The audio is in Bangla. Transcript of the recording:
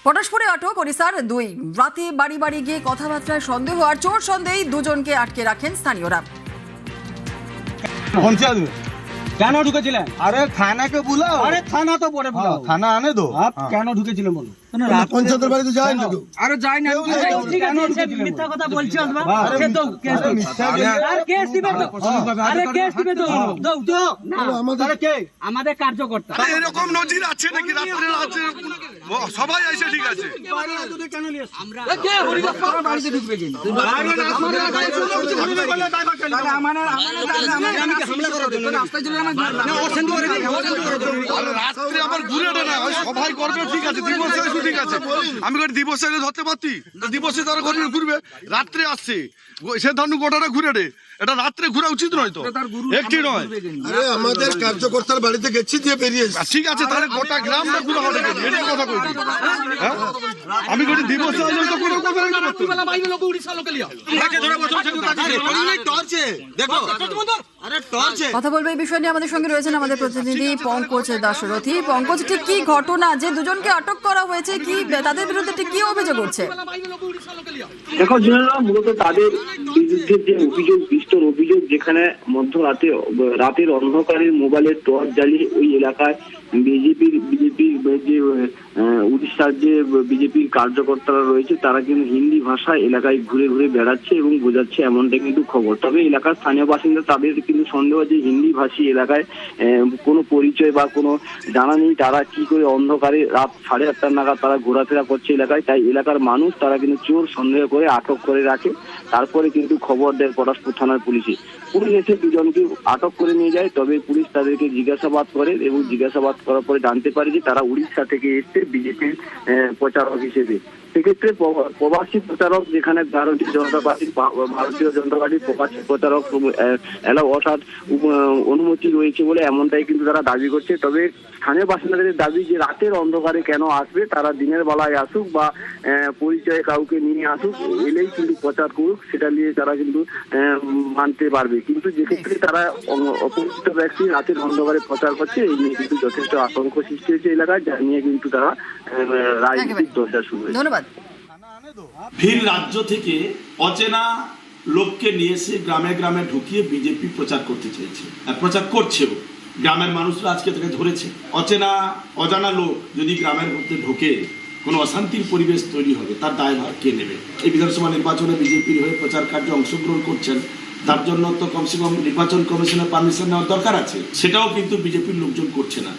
পটাশপুরে আটক ওড়িশার দুই। রাতে বাড়ি বাড়ি গিয়ে কথাবার্তায় সন্দেহ আর চোর সন্দেহে দুজনকে আটকে রাখেন স্থানীয়রা। কেন ঢুকেছিলেন? अरे थाना के बुलाओ। আরে থানা তো পরে বুলাও। थाना आने दो। আপ কেন ঢুকেছিলেন বলো? পঞ্চায়েতের বাড়িতে যাই না কেউ। আরে যাই না। ঠিক কেন আছে ঢুকেছিলেন? মিথ্যা কথা বলছি আসবা আরে কেস দাও কেস দাও মিথ্যা আর কেস দিবে তো আরে কেস দিবে তো দাও দাও না আমাদের কে আমাদের কার্যকর্তা আরে এরকম নজির আছে নাকি? রাত্রে রাত্রে সবাই এসে ঠিক আছে। আমরা কে হরিদাস পাড়া বাড়িতে ঢুকবে কেন রাত্রে আবার ঘুরে না সবাই করবে ঠিক আছে, দিবসে এসে ঠিক আছে। আমি করে দিবসে এলে ধরতে পারতি, দিবসে তারা ঘুরবে রাত্রে আসছে সে ধরুন গোটাটা ঘুরে রে, এটা রাত্রে ঘোরা উচিত নয় তো, একটি নয়। আরে আমাদের কার্যকর্তার বাড়িতে গেছি দিয়ে বেরিয়ে ঠিক আছে তাহলে গোটা গ্রামটা ঘুরে হবে কেন? এটা কথা কইছি। হ্যাঁ আমি করে দিবসে আসলে তো কোনো কথা নাই তো। কথা বলবে এই বিষয় নিয়ে আমাদের সঙ্গে রয়েছেন আমাদের প্রতিনিধি পঙ্কজ দাশরথী। পঙ্কজ, ঠিক কি ঘটনা যে দুজনকে আটক করা হয়েছে, কি তাদের বিরুদ্ধে ঠিক কি অভিযোগ উঠছে? দেখো জুনেলা, মূলত তাদের বিরুদ্ধে যে অভিযোগ, বিস্তর অভিযোগ, যেখানে মধ্যরাতে রাতের অন্ধকারে মোবাইলের টর্চ জ্বালিয়ে ওই এলাকায় বিজেপির যে উড়িষ্যার যে বিজেপির কার্যকর্তারা রয়েছে তারা কিন্তু হিন্দি ভাষায় এলাকায় ঘুরে ঘুরে বেড়াচ্ছে এবং বোঝাচ্ছে, এমনটা কিন্তু খবর। তবে এলাকার স্থানীয় বাসিন্দা তাদের কিন্তু সন্দেহ যে হিন্দি ভাষী এলাকায় কোনো পরিচয় বা কোনো জানা নেই, তারা কি করে অন্ধকারে রাত 8:30 নাগাদ তারা ঘোরাফেরা করছে এলাকায়। তাই এলাকার মানুষ তারা কিন্তু চোর সন্দেহ করে আটক করে রাখে, তারপরে কিন্তু খবর দেয় পটাশপুর থানার পুলিশে। পুলিশ এসে দুজনকে আটক করে নিয়ে যায়। তবে পুলিশ তাদেরকে জিজ্ঞাসাবাদ করে এবং জিজ্ঞাসাবাদ করার পরে জানতে পারে যে তারা উড়িষ্যা থেকে এসছে বিজেপির প্রচারক হিসেবে। সেক্ষেত্রে প্রবাসী প্রচারক, যেখানে ভারতীয় জনতা পার্টির প্রবাসী প্রচারক অর্থাৎ অনুমতি রয়েছে বলে এমনটাই কিন্তু তারা দাবি করছে। তবে স্থানীয় বাসিন্দাদের দাবি যে রাতের অন্ধকারে কেন আসবে, তারা দিনের বেলায় আসুক বা পরিচয়ে কাউকে নিয়ে আসুক, এলেই কিন্তু প্রচার করুক, সেটা নিয়ে তারা কিন্তু মানতে পারবে। কিন্তু যেক্ষেত্রে তারা অপরিচিত ব্যক্তি রাতের অন্ধকারে প্রচার করছে, এই নিয়ে কিন্তু যথেষ্ট আতঙ্ক সৃষ্টি হয়েছে এলাকায়, যা নিয়ে কিন্তু তারা রাজনৈতিক দরজা শুরু হয়েছে। ধন্যবাদ। ভিন রাজ্য থেকে অচেনা লোককে নিয়ে এসে গ্রামে গ্রামে ঢুকিয়ে বিজেপি প্রচার করতে চেয়েছে, প্রচার করছেও। গ্রামের মানুষরা আজকে তাকে ধরেছে। অজানা লোক যদি গ্রামের মধ্যে ঢোকে, কোনো অশান্তির পরিবেশ তৈরি হবে, তার দায়ভার কে নেবে? এই বিধানসভা নির্বাচনে বিজেপির হয়ে প্রচার কার্যে অংশগ্রহণ করছেন, তার জন্য তো কমসে কম নির্বাচন কমিশনের পারমিশন নেওয়ার দরকার আছে, সেটাও কিন্তু বিজেপির লোকজন করছে না।